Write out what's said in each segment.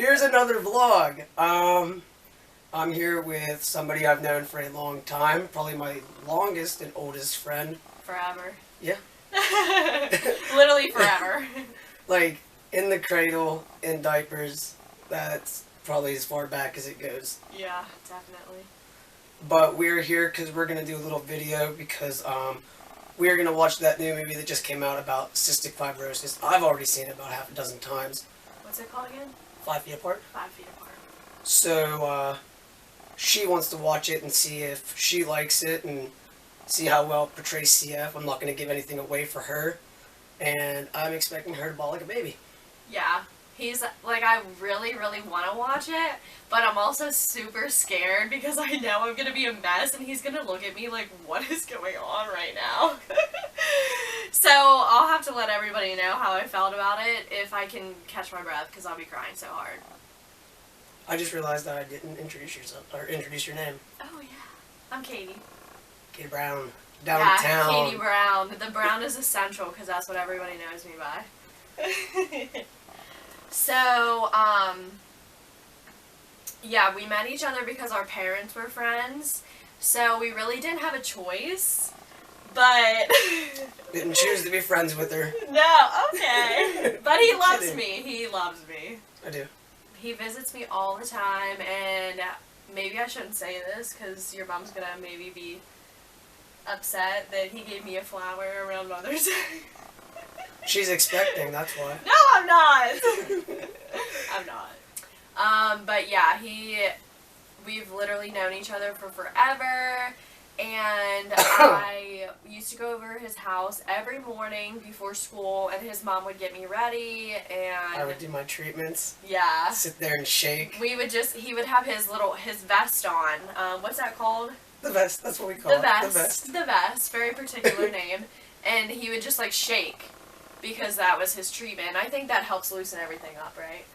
Here's another vlog. I'm here with somebody I've known for a long time, probably my longest and oldest friend. Forever. Yeah. Literally forever. Like, in the cradle, in diapers, that's probably as far back as it goes. Yeah, definitely. But we're here because we're going to do a little video because we're going to watch that new movie that just came out about cystic fibrosis. I've already seen it about half a dozen times. What's it called again? 5 Feet Apart. 5 Feet Apart. So, she wants to watch it and see if she likes it and see how well it portrays CF. I'm not going to give anything away for her. And I'm expecting her to bawl like a baby. Yeah. He's, like, I really, really want to watch it, but I'm also super scared because I know I'm going to be a mess and he's going to look at me like, what is going on right now? So I'll have to let everybody know how I felt about it if I can catch my breath because I'll be crying so hard. I just realized that I didn't introduce your name. Oh, yeah. I'm Kady. Kady Brown. Downtown. Yeah, Kady Brown. The brown is essential because that's what everybody knows me by. So, yeah, we met each other because our parents were friends, so we really didn't have a choice, but... Didn't choose to be friends with her. No, okay. But he loves me. He loves me. I do. He visits me all the time, and maybe I shouldn't say this because your mom's gonna maybe be upset that he gave me a flower around Mother's Day. She's expecting, that's why. No, I'm not. I'm not. But yeah, we've literally known each other for forever, and I used to go over to his house every morning before school, and his mom would get me ready, and... I would do my treatments. Yeah. Sit there and shake. He would have his vest on. What's that called? The vest, that's what we call it. The vest. The vest, very particular name. And he would just, like, shake. Because that was his treatment. I think that helps loosen everything up, right?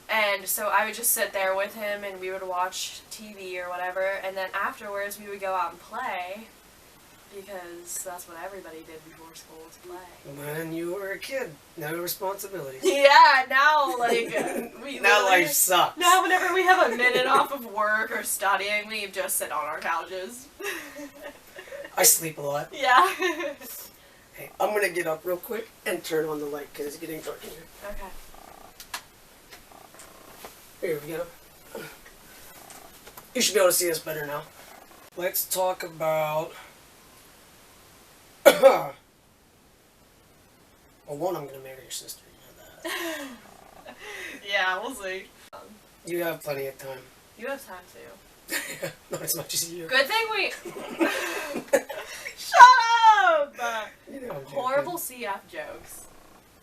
And so I would just sit there with him and we would watch TV or whatever, and then afterwards we would go out and play because that's what everybody did before school, was play. When you were a kid, no responsibilities. Yeah, now like now life sucks. Now whenever we have a minute off of work or studying, we just sit on our couches. I sleep a lot. Yeah. Hey, I'm gonna get up real quick and turn on the light because it's getting dark in here. Okay. Here we go. You should be able to see us better now. Let's talk about... Well, one, I'm gonna marry your sister, you know that. Yeah, we'll see. You have plenty of time. You have time too. Not as much as you. Good thing we... Shut up! You know, Horrible CF jokes.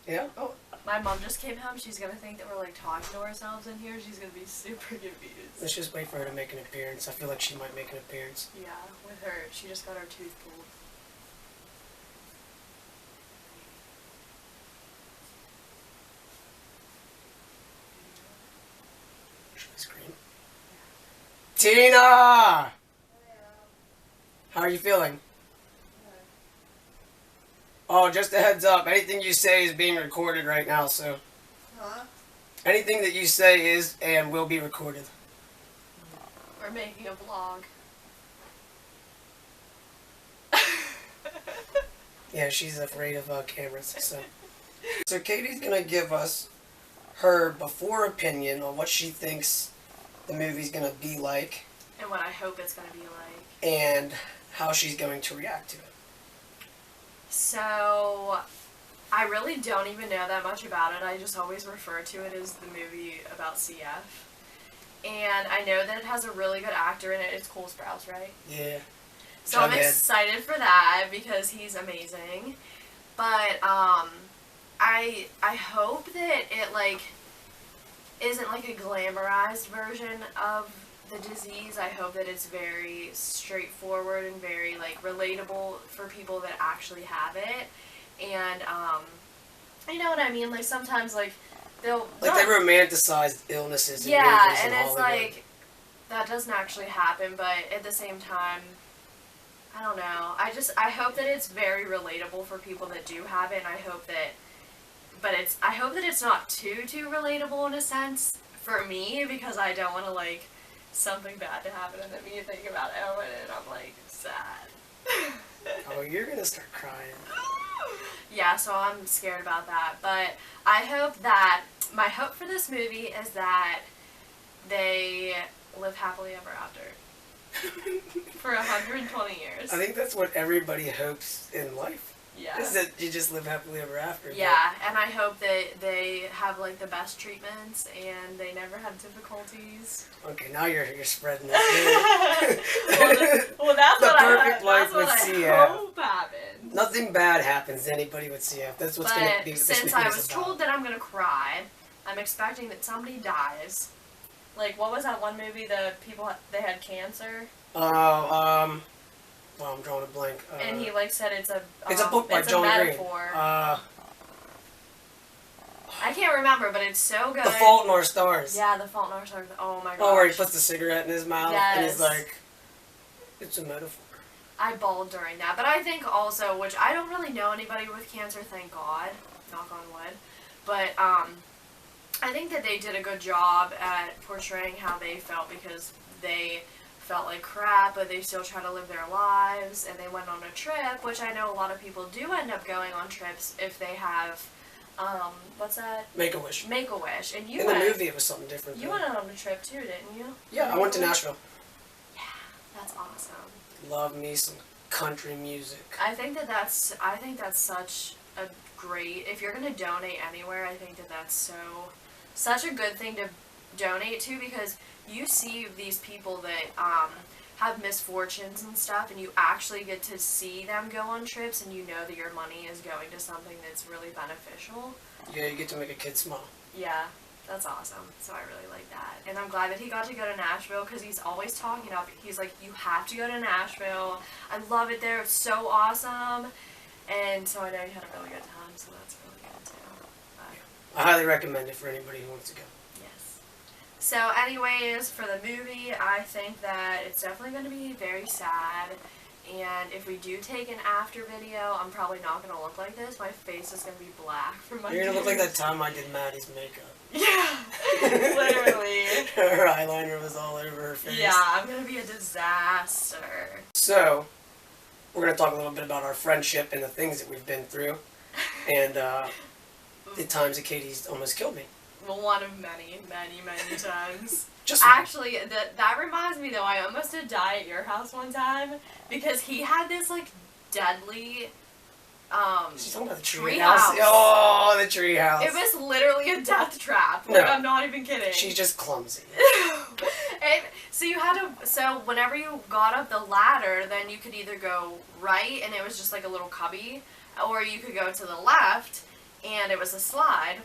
Yeah? Oh. My mom just came home. She's going to think that we're like talking to ourselves in here. She's going to be super confused. Let's just wait for her to make an appearance. I feel like she might make an appearance. Yeah, with her. She just got her tooth pulled. Should I scream? Tina! How are you feeling? Oh, just a heads up. Anything you say is being recorded right now, so... Huh? Anything that you say is and will be recorded. We're making a vlog. Yeah, she's afraid of cameras, so... So Kady's gonna give us her before opinion on what she thinks the movie's gonna be like. And what I hope it's going to be like. And how she's going to react to it. So, I really don't even know that much about it. I just always refer to it as the movie about CF. And I know that it has a really good actor in it. It's Cole Sprouse, right? Yeah. So I'm excited for that because he's amazing. But I hope that it like isn't like a glamorized version of the disease. I hope that it's very straightforward and very like relatable for people that actually have it. And you know what I mean? Like sometimes like they romanticize illnesses. Yeah, and it's like that doesn't actually happen, but at the same time, I don't know. I hope that it's very relatable for people that do have it, and I hope that it's not too relatable in a sense for me, because I don't want to, like, something bad to happen and then me think about Owen and I'm, like, sad. Oh, you're gonna start crying. Yeah, so I'm scared about that. But I hope that, my hope for this movie is that they live happily ever after. For 120 years. I think that's what everybody hopes in life. Yeah. Is that you just live happily ever after. Yeah, and I hope that they have, like, the best treatments and they never have difficulties. Okay, now you're spreading it. well, that's the what perfect life with I CF. hope happens. Nothing bad happens to anybody with CF. That's what's going to be. Since I was told that I'm going to cry, I'm expecting that somebody dies. Like, what was that one movie, the people, they had cancer? Well, I'm drawing a blank. And he, like, said it's a book by John metaphor. Green. I can't remember, but it's so good. The Fault in Our Stars. Yeah, The Fault in Our Stars. Oh my gosh. Oh, where he puts the cigarette in his mouth and he's like, it's a metaphor. I bawled during that. But I think also, which I don't really know anybody with cancer, thank God. Knock on wood. But, I think that they did a good job at portraying how they felt because they felt like crap, but they still try to live their lives, and they went on a trip, which I know a lot of people do end up going on trips if they have, what's that? Make-A-Wish. Make-A-Wish. And you in the movie, it was something different. You went on a trip too, didn't you? Yeah, I went to Nashville. Yeah, that's awesome. Love me some country music. I think that's such a great, if you're going to donate anywhere, I think that that's such a good thing to donate to, because you see these people that have misfortunes and stuff, and you actually get to see them go on trips, and you know that your money is going to something that's really beneficial. Yeah, you get to make a kid smile. Yeah, that's awesome. So I really like that. And I'm glad that he got to go to Nashville, because he's always talking about it. He's like, you have to go to Nashville. I love it there. It's so awesome. And so I know he had a really good time, so that's really good too. I highly recommend it for anybody who wants to go. Yes. So anyways, for the movie, I think that it's definitely going to be very sad. And if we do take an after video, I'm probably not going to look like this. My face is going to be black from my You're going to look like that time I did Maddie's makeup. Yeah, literally. Her eyeliner was all over her face. Yeah, I'm going to be a disaster. So, we're going to talk a little bit about our friendship and the things that we've been through. And the times that Kady's almost killed me. Well, one of many, many, many times. Just actually, that reminds me though, I almost did die at your house one time because he had this like deadly she's talking about the tree house. house. Oh, the tree house. It was literally a death trap. Like, no. I'm not even kidding. She's just clumsy. And so you had to, so whenever you got up the ladder, then you could either go right and it was just like a little cubby, or you could go to the left and it was a slide.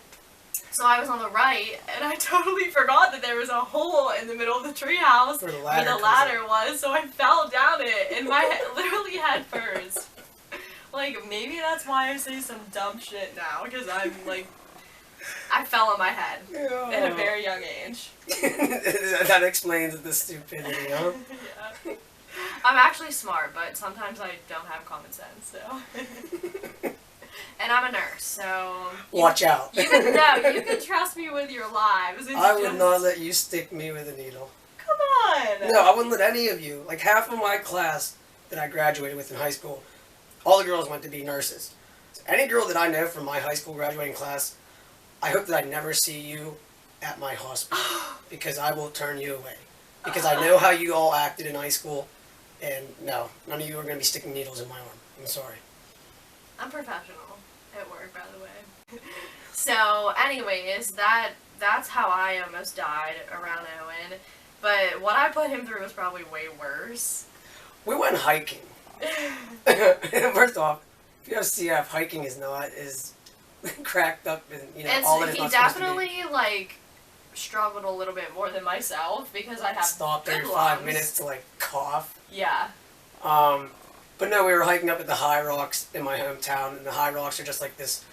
So I was on the right, and I totally forgot that there was a hole in the middle of the treehouse where the ladder was, so I fell down it, and my head literally had furs. Like, maybe that's why I say some dumb shit now, because I'm, like, I fell on my head at a very young age. That explains the stupidity, huh? Yeah. I'm actually smart, but sometimes I don't have common sense, so... And I'm a nurse, so... Watch out. You can trust me with your lives. I would not let you stick me with a needle. Come on! No, I wouldn't let any of you. Like, half of my class that I graduated with in high school, all the girls went to be nurses. So any girl that I know from my high school graduating class, I hope that I never see you at my hospital, because I will turn you away. Because I know how you all acted in high school, and no, none of you are going to be sticking needles in my arm. I'm sorry. I'm professional at work, by the way. So, anyways, that's how I almost died around Owen. But what I put him through was probably way worse. We went hiking. First off, if you have CF, hiking is cracked up and all that it's not supposed to be. He definitely like struggled a little bit more than myself because I have stopped every 5 minutes to like cough. Yeah. But no, we were hiking up at the High Rocks in my hometown, and the High Rocks are just like this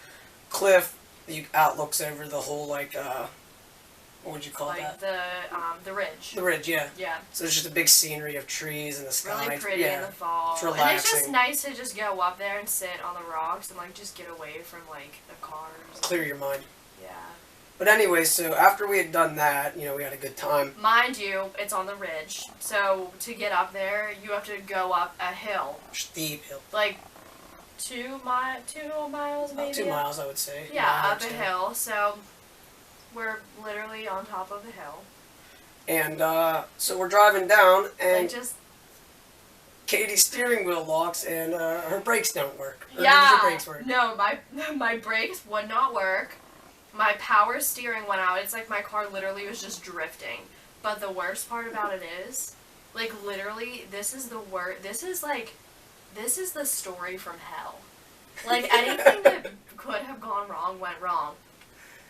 cliff that outlooks over the whole, like, what would you call that? The ridge. The ridge, yeah. Yeah. So there's just a big scenery of trees and the sky. Really pretty in the fall. It's relaxing. And it's just nice to just go up there and sit on the rocks and, like, just get away from, like, the cars. Clear your mind. Yeah. But anyway, so after we had done that, you know, we had a good time. Mind you, it's on the ridge. So to get up there, you have to go up a hill. Steep hill. Like 2 miles maybe? About 2 miles, I would say. Yeah, up a hill. So we're literally on top of a hill. And so we're driving down, and just Kady's steering wheel locks, and her brakes don't work. Or yeah. did your brakes work? No, my brakes would not work. My power steering went out. It's like my car literally was just drifting. But the worst part about it is, like, literally, this is the worst. This is the story from hell. Like, anything that could have gone wrong went wrong.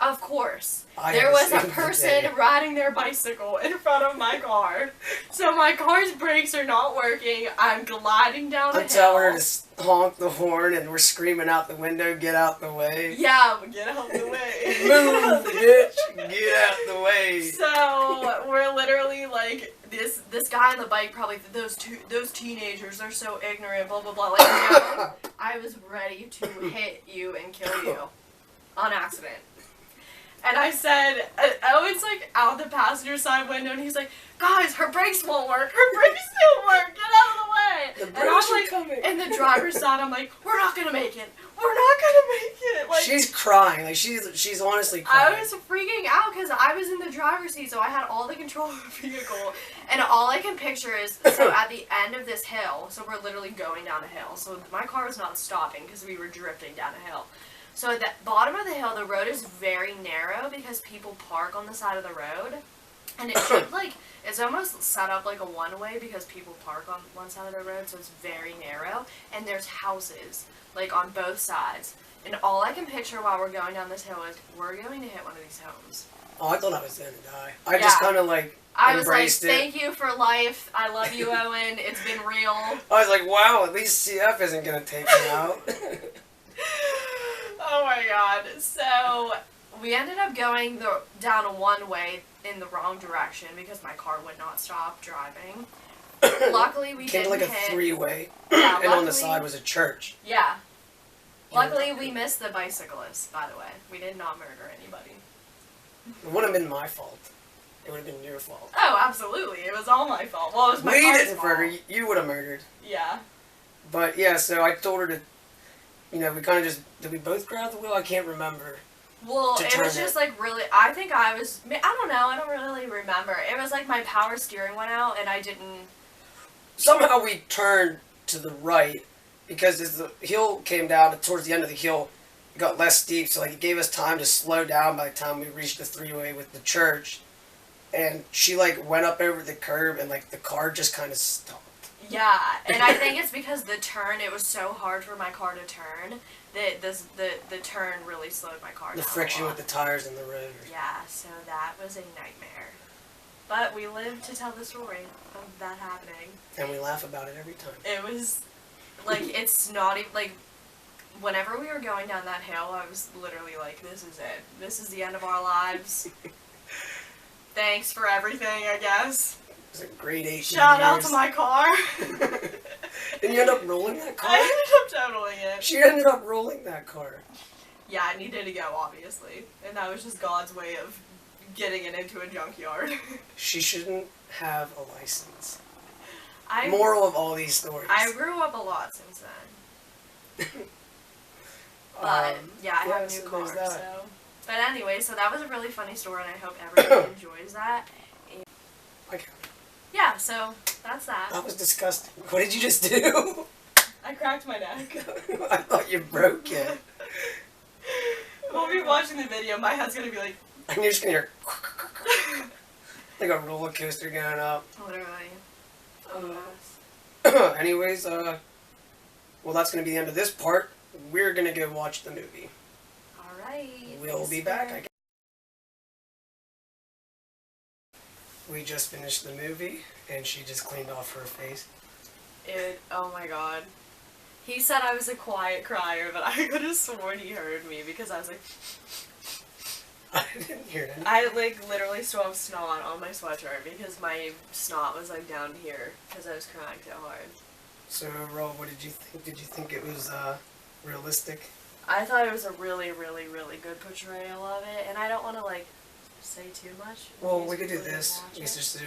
Of course. There was a person riding their bicycle in front of my car. So my car's brakes are not working. I'm gliding down the hill. I'm telling her to honk the horn, and we're screaming out the window, get out the way. Yeah, get out the way. Move, bitch. Get out the way. So we're literally like, this guy on the bike, probably those teenagers, they're so ignorant, blah, blah, blah. Like, no, I was ready to hit you and kill you on accident. And I said, Owen's like out the passenger side window, and he's like, guys, her brakes won't work. Her brakes don't work. Get out of the way. The brakes are coming. And the driver's side, I'm like, we're not gonna make it. We're not gonna make it. Like, she's crying. Like she's honestly crying. I was freaking out because I was in the driver's seat, so I had all the control of the vehicle, and all I can picture is, so at the end of this hill, so we're literally going down a hill. So my car was not stopping because we were drifting down a hill. So at the bottom of the hill, the road is very narrow because people park on the side of the road. And it's like, it's almost set up like a one-way because people park on one side of the road, so it's very narrow. And there's houses, like, on both sides. And all I can picture while we're going down this hill is, we're going to hit one of these homes. Oh, I thought I was going to die. I just kind of, like, I was like, embraced it. thank you for life. I love you, Owen. It's been real. I was like, wow, at least CF isn't going to take me out. Oh my god. So, we ended up going down a one-way in the wrong direction because my car would not stop driving. Luckily, we came didn't to like hit... a three-way, Yeah, and on the side was a church. Yeah. Luckily, we missed the bicyclist, by the way. We did not murder anybody. It wouldn't have been my fault. It would have been your fault. Oh, absolutely. It was all my fault. Well, it was my We car's didn't fault. murder. You would have murdered. Yeah. But, yeah, so I told her to, you know, we kind of just, did we both grab the wheel? I can't remember. Well, it was just like really, I think I don't know, I don't really remember. It was like my power steering went out and I didn't... Somehow we turned to the right because as the hill came down, towards the end of the hill, it got less steep, so like it gave us time to slow down by the time we reached the three-way with the church. And she like went up over the curb and like the car just kind of stopped. Yeah, and I think it's because the turn, it was so hard for my car to turn that the turn really slowed my car down. The friction with the tires and the road. Yeah, so that was a nightmare. But we lived to tell the story of that happening. And we laugh about it every time. It was, like, it's not even, like, whenever we were going down that hill, I was literally like, this is it. This is the end of our lives. Thanks for everything, I guess. It was a great 18 Shout years. out to my car. Didn't you end up rolling that car? I ended up totaling it. She ended up rolling that car. Yeah, it needed to go, obviously. And that was just God's way of getting it into a junkyard. She shouldn't have a license. I Moral of all these stories. I grew up a lot since then. But, yeah, I have a new car, so... But anyway, so that was a really funny story, and I hope everyone enjoys that. And Okay. yeah, so that's that. That was disgusting. What did you just do? I cracked my neck. I thought you broke it. We'll be watching the video, my head's gonna be like... And you're just gonna hear... like a roller coaster going up. Literally. Anyways, well, that's gonna be the end of this part. We're gonna go watch the movie. Alright. We'll be back, I guess. We just finished the movie, and she just cleaned off her face. Oh my god. He said I was a quiet crier, but I could have sworn he heard me because I was like... I didn't hear that. I, like, literally still have snot on my sweatshirt because my snot was, like, down here because I was crying so hard. So, Roll, what did you think? Did you think it was, realistic? I thought it was a really, really, really good portrayal of it, and I don't want to, like, say too much. Well, we could do this. We could just do,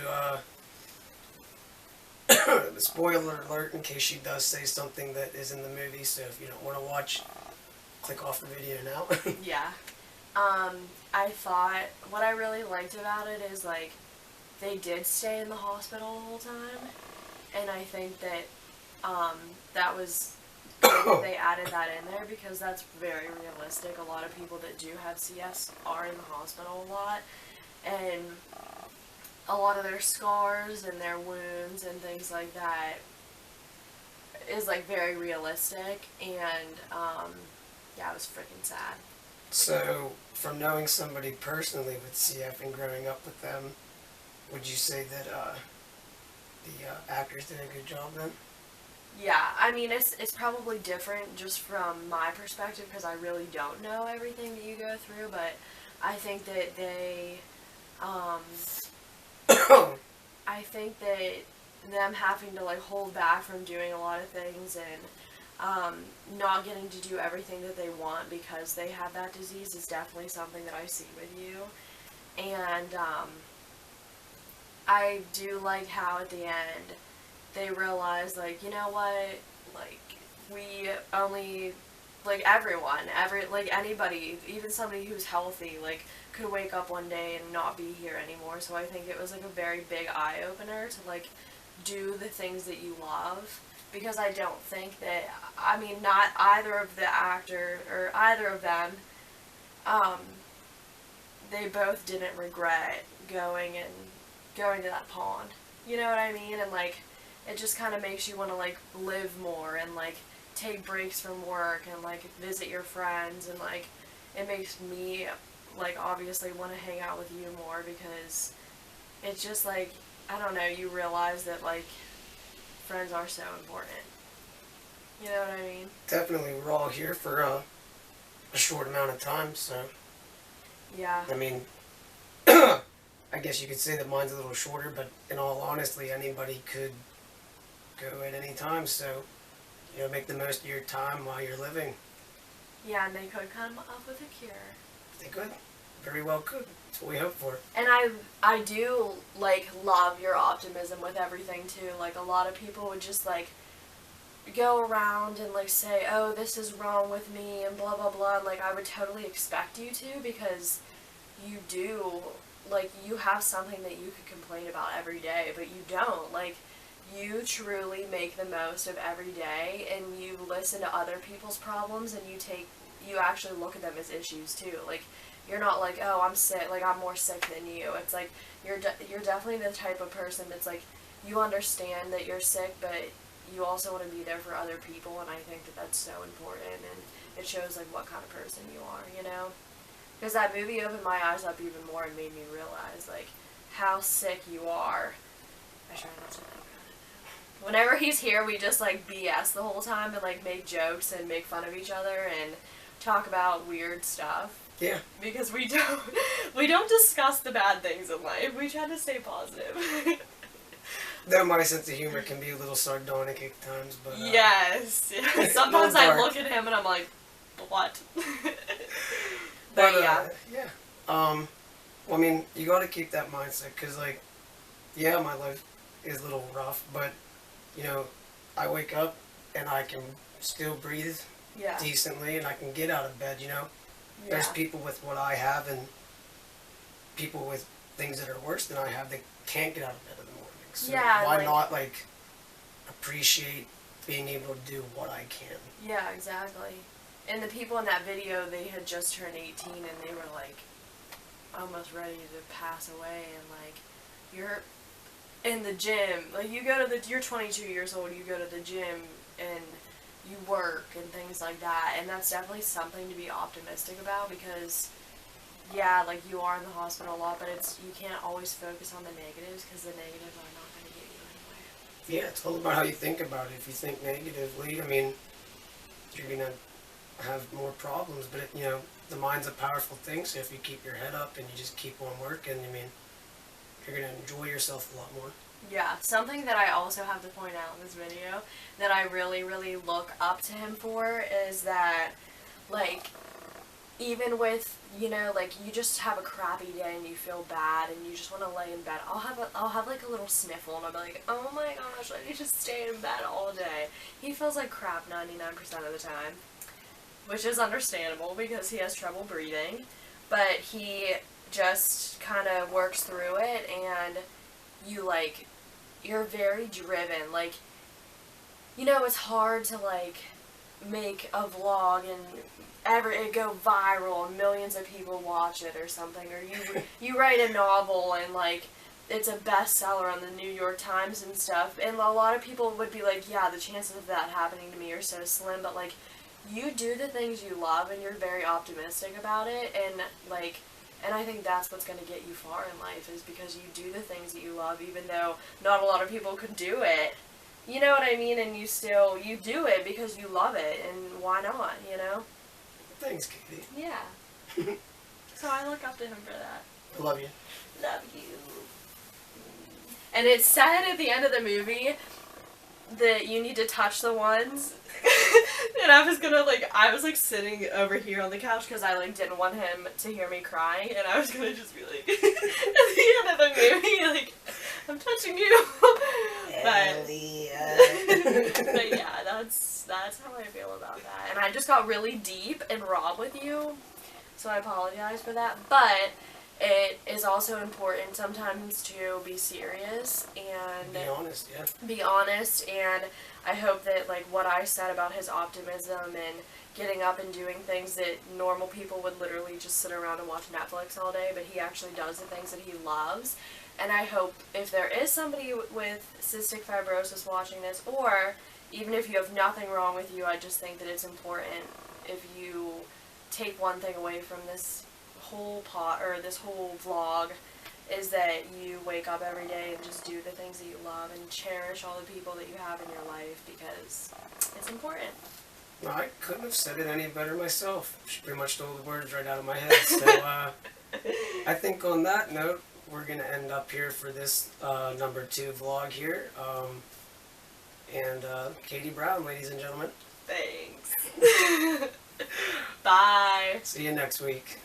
the spoiler alert in case she does say something that is in the movie, so if you don't want to watch, click off the video now. Yeah. I thought, what I really liked about it is, like, they did stay in the hospital the whole time, and I think that, that was good that they added that in there, because that's very realistic. A lot of people that do have CS are in the hospital a lot, and a lot of their scars and their wounds and things like that is, like, very realistic, and, yeah, it was freaking sad. So, from knowing somebody personally with CF and growing up with them, would you say that the actors did a good job then? Yeah, I mean, it's probably different just from my perspective, because I really don't know everything that you go through, but I think that they, I think that them having to, like, hold back from doing a lot of things and not getting to do everything that they want because they have that disease is definitely something that I see with you. And I do like how at the end they realize, like, you know what, like, we only, like, like, anybody, even somebody who's healthy, like, could wake up one day and not be here anymore. So I think it was, like, a very big eye-opener to, like, do the things that you love. Because I don't think that, I mean, not either of the actor, or either of them, they both didn't regret going to that pond. You know what I mean? And, like, it just kind of makes you want to, like, live more and, like, take breaks from work and, like, visit your friends, and, like, it makes me, like, obviously want to hang out with you more, because it's just, like, I don't know, you realize that, like, friends are so important. You know what I mean? Definitely, we're all here for a short amount of time, so. Yeah. I mean, I guess you could say that mine's a little shorter, but in all honesty, anybody could go at any time, so, you know, make the most of your time while you're living. Yeah, and they could come up with a cure. They could. Very well could. That's what we hope for. And I do, like, love your optimism with everything, too. Like, a lot of people would just, like, go around and, like, say, oh, this is wrong with me, and blah, blah, blah. And, like, I would totally expect you to, because you do, like, you have something that you could complain about every day, but you don't. Like, you truly make the most of every day, and you listen to other people's problems, and you actually look at them as issues, too. Like, you're not like, oh, I'm sick, like, I'm more sick than you. It's like, you're definitely the type of person that's like, you understand that you're sick, but you also want to be there for other people, and I think that that's so important, and it shows, like, what kind of person you are, you know? Because that movie opened my eyes up even more and made me realize, like, how sick you are. I try not to think about it. Whenever he's here, we just, like, BS the whole time and, like, make jokes and make fun of each other and talk about weird stuff. Yeah. Because we don't discuss the bad things in life. We try to stay positive. Though my sense of humor can be a little sardonic at times, but... yes. Sometimes I look at him and I'm like, what? But yeah. Yeah. Well, I mean, you gotta keep that mindset, because, like, yeah, my life is a little rough, but, you know, I wake up and I can still breathe decently, and I can get out of bed, you know? Yeah. There's people with what I have, and people with things that are worse than I have that can't get out of bed in the morning. So why not, like, appreciate being able to do what I can? Yeah, exactly. And the people in that video, they had just turned 18, and they were, like, almost ready to pass away, and, like, you're in the gym. Like, you're 22 years old, you go to the gym, and you work and things like that, and that's definitely something to be optimistic about, because yeah, like, you are in the hospital a lot, but you can't always focus on the negatives, because the negatives are not going to get you anywhere. Yeah, it's all about how you think about it. If you think negatively, I mean, you're going to have more problems, but you know, the mind's a powerful thing, so if you keep your head up and you just keep on working, I mean, you're going to enjoy yourself a lot more. Yeah, something that I also have to point out in this video that I really, really look up to him for is that, like, even with, you know, like, you just have a crappy day and you feel bad and you just want to lay in bed, I'll have like a little sniffle and I'll be like, oh my gosh, I need to stay in bed all day. He feels like crap 99% of the time, which is understandable because he has trouble breathing, but he just kind of works through it, and you're very driven. Like, you know, it's hard to, like, make a vlog and it go viral and millions of people watch it or something, or you write a novel and, like, it's a bestseller on the New York Times and stuff, and a lot of people would be like, yeah, the chances of that happening to me are so slim, but, like, you do the things you love and you're very optimistic about it, and, like, and I think that's what's going to get you far in life, is because you do the things that you love, even though not a lot of people could do it. You know what I mean? And you do it because you love it, and why not, you know? Thanks, Kady. Yeah. So I look up to him for that. I love you. Love you. And it's said at the end of the movie that you need to touch the ones. And I was like sitting over here on the couch because I like didn't want him to hear me crying, and I was gonna just be like, at the end of the movie, like, I'm touching you. But yeah, that's how I feel about that. And I just got really deep and raw with you, so I apologize for that. But it is also important sometimes to be serious and be honest, yeah. Be honest, and I hope that, like, what I said about his optimism and getting up and doing things that normal people would literally just sit around and watch Netflix all day, but he actually does the things that he loves. And I hope if there is somebody with cystic fibrosis watching this, or even if you have nothing wrong with you, I just think that it's important, if you take one thing away from this whole this whole vlog, is that you wake up every day and just do the things that you love and cherish all the people that you have in your life, because it's important. No, I couldn't have said it any better myself. She pretty much stole the words right out of my head. So I think on that note, we're going to end up here for this number 2 vlog here. And Kady Brown, ladies and gentlemen. Thanks. Bye. See you next week.